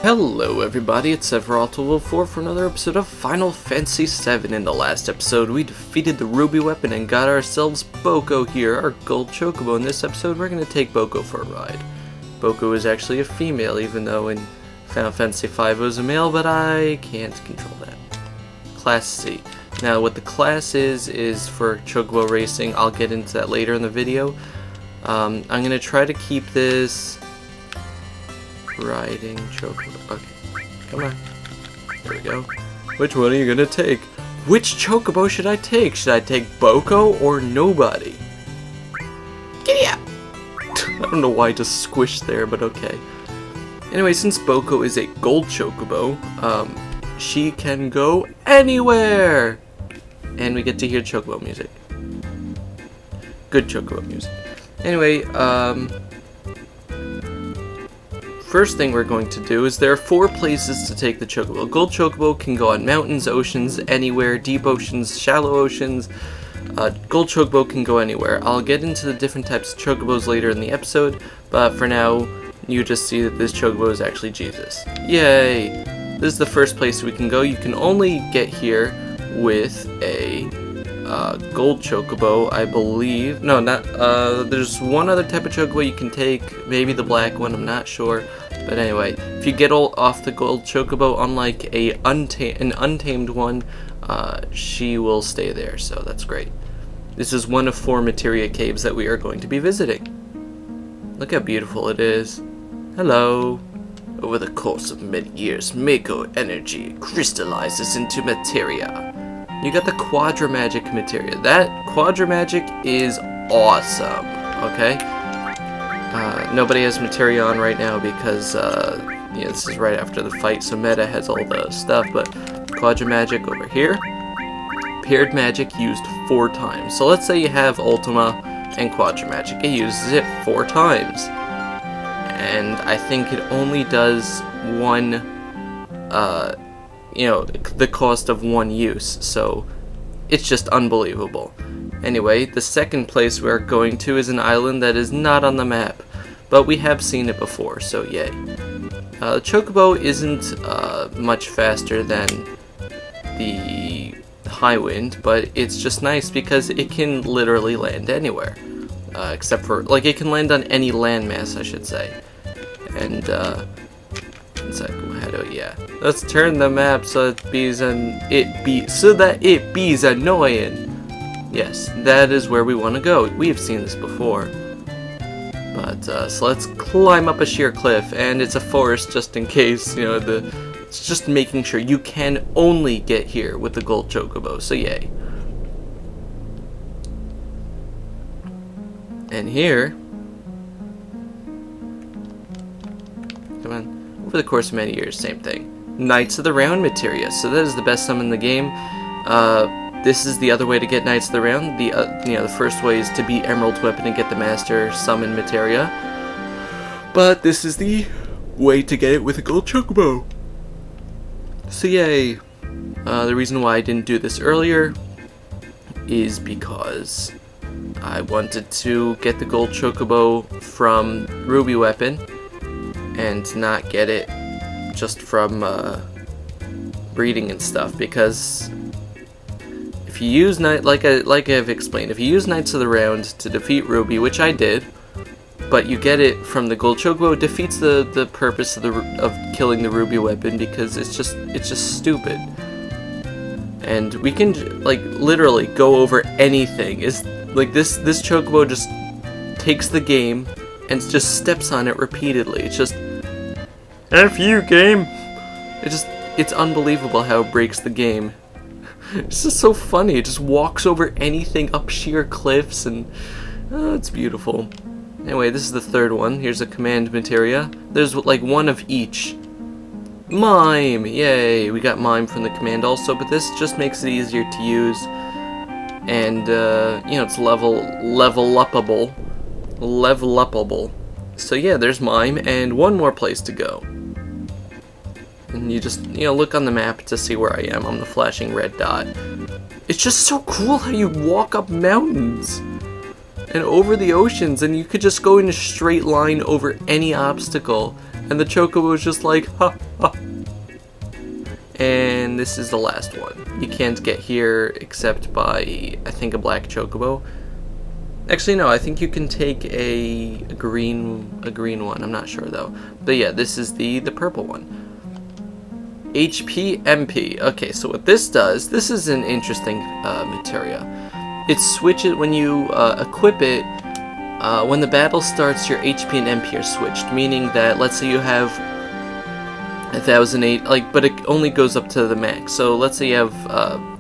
Hello everybody, it's Sephiroth4 for another episode of Final Fantasy VII. In the last episode, we defeated the Ruby Weapon and got ourselves Boko here, our Gold Chocobo. In this episode, we're going to take Boko for a ride. Boko is actually a female, even though in Final Fantasy V it was a male, but I can't control that. Class C. Now, what the class is for Chocobo Racing. I'll get into that later in the video. I'm going to try to keep this riding Chocobo. Okay, come on. There we go. Which one are you gonna take? Which Chocobo should I take? Should I take Boko or nobody? Giddy up! I don't know why I just squished there, but okay. Anyway, since Boko is a Gold Chocobo, she can go anywhere! And we get to hear Chocobo music. Good Chocobo music. Anyway, first thing we're going to do is there are 4 places to take the Chocobo. Gold Chocobo can go on mountains, oceans, anywhere, deep oceans, shallow oceans. Gold Chocobo can go anywhere. I'll get into the different types of Chocobos later in the episode, but for now, you just see that this Chocobo is actually Jesus. Yay! This is the first place we can go. You can only get here with a Gold Chocobo, I believe. No, not, there's one other type of Chocobo you can take, maybe the black one, I'm not sure. But anyway, if you get off the Gold Chocobo, unlike an untamed one, she will stay there, so that's great. This is one of 4 materia caves that we are going to be visiting. Look how beautiful it is. Hello. Over the course of many years, Mako energy crystallizes into materia. You got the Quadra Magic materia. That Quadra Magic is awesome, okay? Nobody has materia on right now because, yeah, this is right after the fight, so Meta has all the stuff, but Quadra Magic over here. Paired Magic used 4 times. So let's say you have Ultima and Quadra Magic. It uses it 4 times. And I think it only does one, you know, the cost of 1 use, so it's just unbelievable. Anyway, the second place we're going to is an island that is not on the map, but we have seen it before, so yay. Chocobo isn't much faster than the High Wind, but it's just nice because it can literally land anywhere, except for, like, it can land on any landmass, I should say. And, yeah. Let's turn the map so that it be's annoying. Yes, that is where we want to go. We have seen this before. But so let's climb up a sheer cliff, and it's a forest just in case. You know, it's just making sure you can only get here with the Gold Chocobo. So yay. And here, come on. Over the course of many years, same thing. Knights of the Round materia, so that is the best summon in the game. This is the other way to get Knights of the Round. You know, the first way is to beat Emerald Weapon and get the Master Summon materia. But this is the way to get it with a Gold Chocobo. So yay. The reason why I didn't do this earlier is because I wanted to get the Gold Chocobo from Ruby Weapon and not get it just from breeding and stuff, because if you use like I've explained, if you use Knights of the Round to defeat Ruby, which I did, but you get it from the Gold Chocobo, it defeats the purpose of killing the Ruby Weapon, because it's just stupid. And we can, like, literally go over anything. It's like this Chocobo just takes the game and just steps on it repeatedly. It's just, F you, game! It's unbelievable how it breaks the game. It's just so funny. It just walks over anything up sheer cliffs, and it's beautiful. Anyway, this is the 3rd one. Here's a command materia. There's like 1 of each. Mime! Yay! We got Mime from the command also, but this just makes it easier to use. And, you know, it's level upable. So yeah, there's Mime, and 1 more place to go. And you just, you know, look on the map to see where I am. I'm the flashing red dot. It's just so cool how you walk up mountains and over the oceans, and you could just go in a straight line over any obstacle. And the Chocobo is just like, ha, And this is the last one. You can't get here except by, I think, a black chocobo. Actually, no, I think you can take a green one. I'm not sure though. But yeah, this is the purple one. HP MP. Okay, so what this does, this is an interesting materia. It switches when you equip it. When the battle starts, your HP and MP are switched, meaning that let's say you have 1,008, but it only goes up to the max. So let's say you have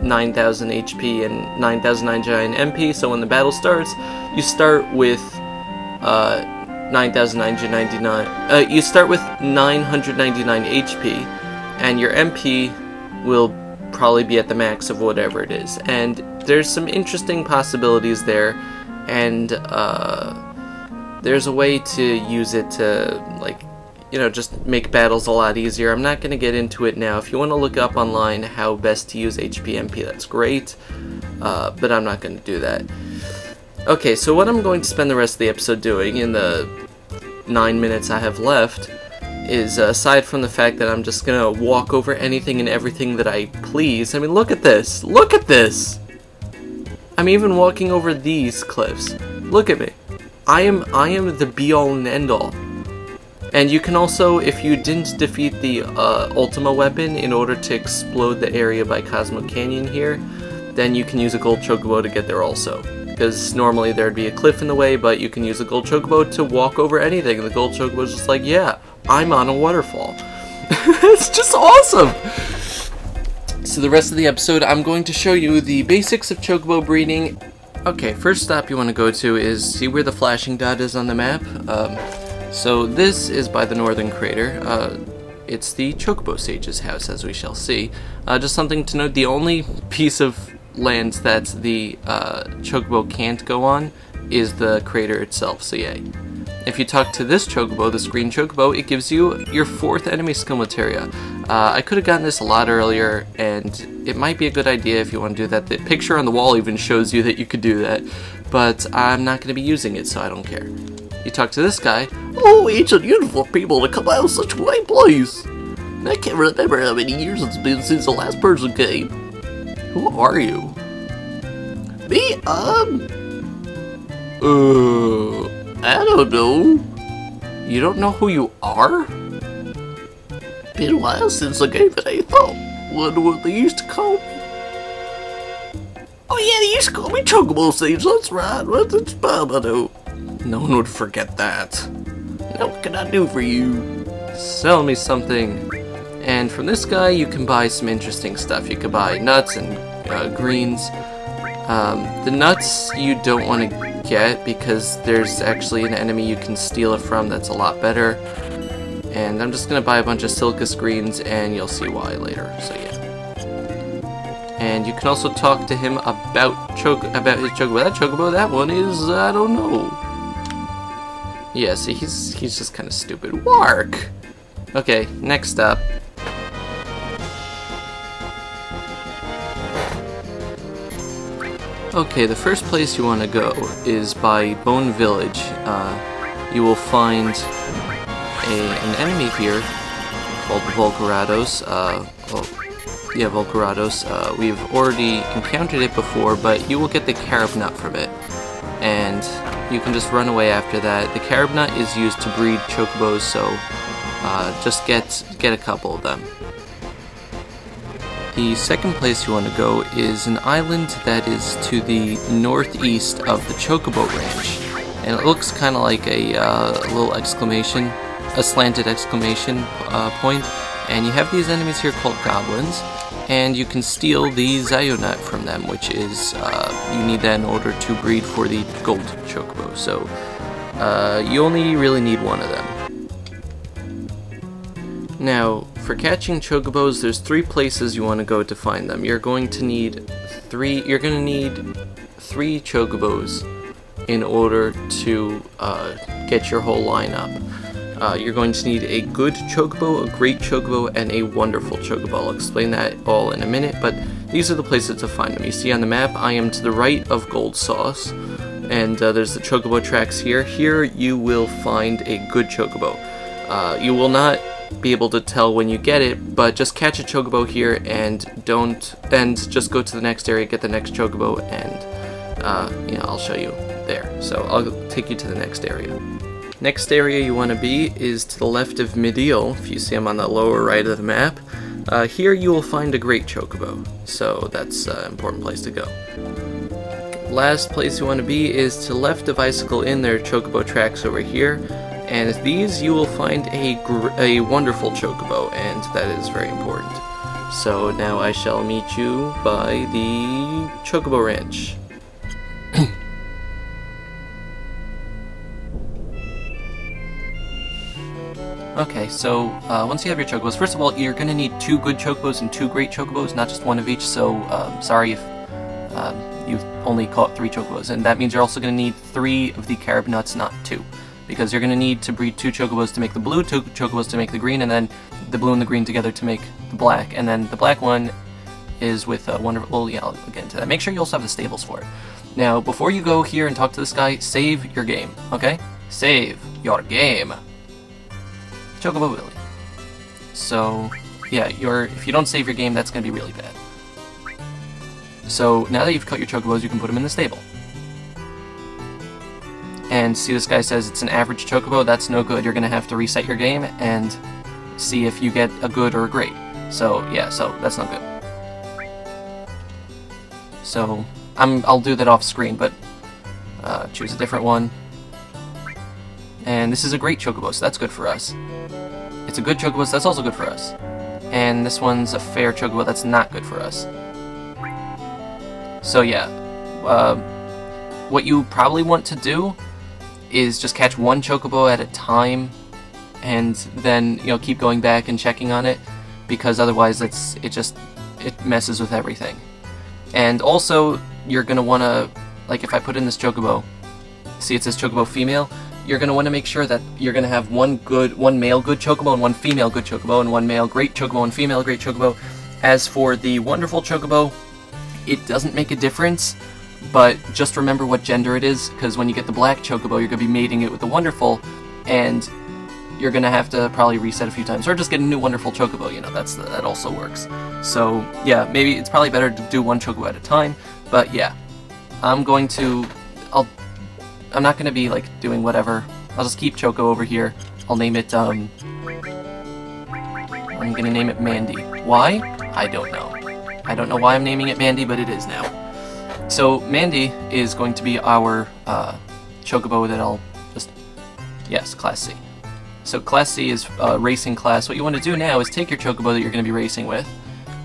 9,000 HP and 9,099 MP. So when the battle starts, you start with 9,999. You start with 999 HP, and your MP will probably be at the max of whatever it is. And there's some interesting possibilities there, and there's a way to use it to, like, you know, just make battles a lot easier. I'm not going to get into it now. If you want to look up online how best to use HP MP, that's great, but I'm not going to do that. Okay, so what I'm going to spend the rest of the episode doing in the 9 minutes I have left is, aside from the fact that I'm just going to walk over anything and everything that I please. I mean, look at this! Look at this! I'm even walking over these cliffs. Look at me. I am the be-all and end-all. And you can also, if you didn't defeat the Ultima weapon in order to explode the area by Cosmo Canyon here, then you can use a Gold Chocobo to get there also. Because normally there'd be a cliff in the way, but you can use a Gold Chocobo to walk over anything. And the Gold Chocobo's just like, yeah, I'm on a waterfall. It's just awesome! So the rest of the episode, I'm going to show you the basics of Chocobo breeding. Okay, first stop you want to go to is, see where the flashing dot is on the map? So this is by the northern crater. It's the Chocobo Sage's house, as we shall see. Just something to note, the only piece of land that the Chocobo can't go on is the crater itself, so yay. If you talk to this Chocobo, this green Chocobo, it gives you your 4th enemy skill materia. I could have gotten this a lot earlier, and it might be a good idea if you want to do that. The picture on the wall even shows you that you could do that, but I'm not going to be using it, so I don't care. You talk to this guy. Oh, ancient beautiful people to come out of such a great place. I can't remember how many years it's been since the last person came. Who are you? Me? I don't know. You don't know who you are? Been a while since I gave it a thought. Wonder what they used to call me. Oh yeah, they used to call me Chocobo Sage, that's right. What's it's Babado? No one would forget that. Now what can I do for you? Sell me something. And from this guy, you can buy some interesting stuff. You can buy nuts and greens. The nuts you don't want to get because there's actually an enemy you can steal it from that's a lot better. And I'm just going to buy a bunch of Silcus greens, and you'll see why later, so yeah. And you can also talk to him about his Chocobo. That Chocobo, that one is, I don't know. Yeah, see, he's just kind of stupid. Wark! Okay, next up. Okay, the first place you want to go is by Bone Village. You will find an enemy here called Volcarados. Volcarados. We've already encountered it before, but you will get the carob nut from it. And you can just run away after that. The carob nut is used to breed Chocobos, so just get a couple of them. The second place you want to go is an island that is to the northeast of the Chocobo Ranch. And it looks kind of like a little exclamation, a slanted exclamation point. And you have these enemies here called goblins, and you can steal the Zionut from them, which is, you need that in order to breed for the Gold Chocobo. So, you only really need one of them. Now, for catching Chocobos, there's 3 places you want to go to find them. You're going to need 3 Chocobos in order to get your whole lineup. You're going to need a good Chocobo, a great Chocobo, and a wonderful Chocobo. I'll explain that all in a minute, but these are the places to find them. You see on the map, I am to the right of Gold Sauce, and there's the Chocobo tracks here. Here you will find a good Chocobo. You will not be able to tell when you get it, but just catch a Chocobo here and just go to the next area, get the next Chocobo, and you know, I'll show you there. So I'll take you to the next area. Next area you want to be is to the left of Meteor. If you see him on the lower right of the map, here you will find a great Chocobo, so that's an important place to go. Last place you want to be is to the left of Icicle Inn. There are Chocobo tracks over here, and these you will find a wonderful Chocobo, and that is very important. So now I shall meet you by the Chocobo Ranch. Okay, so once you have your Chocobos, first of all, you're going to need 2 good Chocobos and 2 great Chocobos, not just 1 of each, so sorry if you've only caught 3 Chocobos, and that means you're also going to need 3 of the carob nuts, not 2, because you're going to need to breed 2 Chocobos to make the blue, 2 Chocobos to make the green, and then the blue and the green together to make the black, and then the black one is with a wonderful, well, yeah, I'll get into that. Make sure you also have the stables for it. Now, before you go here and talk to this guy, save your game, okay? Save your game. Chocobo Willy. So, yeah, if you don't save your game, that's going to be really bad. So, now that you've caught your Chocobos, you can put them in the stable. And see, this guy says it's an average Chocobo. That's no good. You're going to have to reset your game and see if you get a good or a great. So, yeah, so that's not good. So, I'll do that off screen, but choose a different one. And this is a great Chocobo, so that's good for us. It's a good Chocobo, so that's also good for us. And this one's a fair Chocobo, that's not good for us. So yeah, what you probably want to do is just catch 1 Chocobo at a time, and then, you know, keep going back and checking on it, because otherwise it messes with everything. And also, you're gonna wanna, like, if I put in this Chocobo, see it says Chocobo female, you're going to want to make sure that you're going to have one male good Chocobo and 1 female good Chocobo, and 1 male great Chocobo and female great Chocobo. As for the wonderful Chocobo, it doesn't make a difference, but just remember what gender it is, because when you get the black Chocobo, you're going to be mating it with the wonderful, and you're going to have to probably reset a few times, or just get a new wonderful Chocobo, you know, that also works. So, yeah, maybe it's probably better to do 1 Chocobo at a time, but yeah, I'm not going to be, like, doing whatever. I'll just keep Choco over here. I'll name it, I'm going to name it Mandy. Why? I don't know. I don't know why I'm naming it Mandy, but it is now. So, Mandy is going to be our, Chocobo that I'll just... Yes, Class C. So, Class C is, racing class. What you want to do now is take your Chocobo that you're going to be racing with,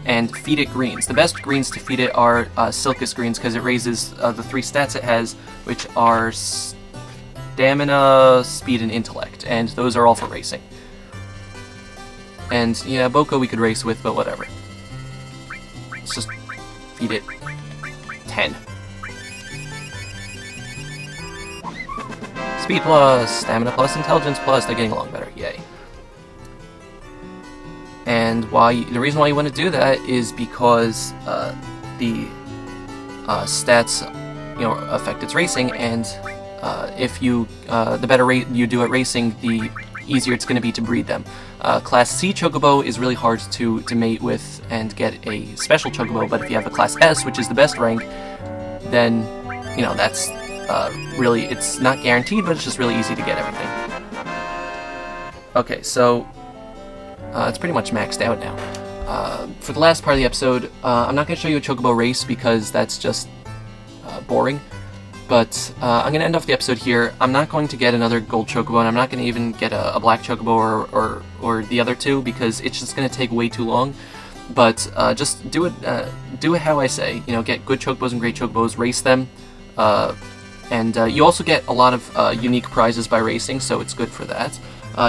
and feed it greens. The best greens to feed it are Silkus greens, because it raises the 3 stats it has, which are stamina, speed, and intellect, and those are all for racing. And yeah, Boko we could race with, but whatever. Let's just feed it 10. Speed plus, stamina plus, intelligence plus, they're getting along better, yay. And the reason why you want to do that is because the stats, you know, affect its racing, and if the better rate you do at racing, the easier it's going to be to breed them. Class C Chocobo is really hard to mate with and get a special Chocobo, but if you have a Class S, which is the best rank, then, you know, that's really, it's not guaranteed, but it's just really easy to get everything. Okay, so it's pretty much maxed out now. For the last part of the episode, I'm not going to show you a Chocobo race because that's just boring, but I'm going to end off the episode here. I'm not going to get another Gold Chocobo, and I'm not going to even get a Black Chocobo or the other 2 because it's just going to take way too long. But just do it how I say. You know, get good Chocobos and great Chocobos, race them, and you also get a lot of unique prizes by racing, so it's good for that.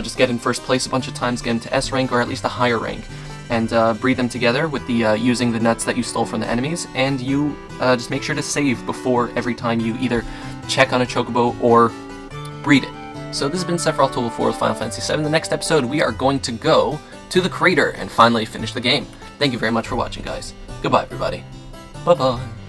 Just get in first place a bunch of times, get into S rank or at least a higher rank, and breed them together with the using the nuts that you stole from the enemies, and you just make sure to save before every time you either check on a Chocobo or breed it. So this has been Sephiroth Total 4 with Final Fantasy VII. In the next episode, we are going to go to the crater and finally finish the game. Thank you very much for watching, guys. Goodbye, everybody. Bye-bye.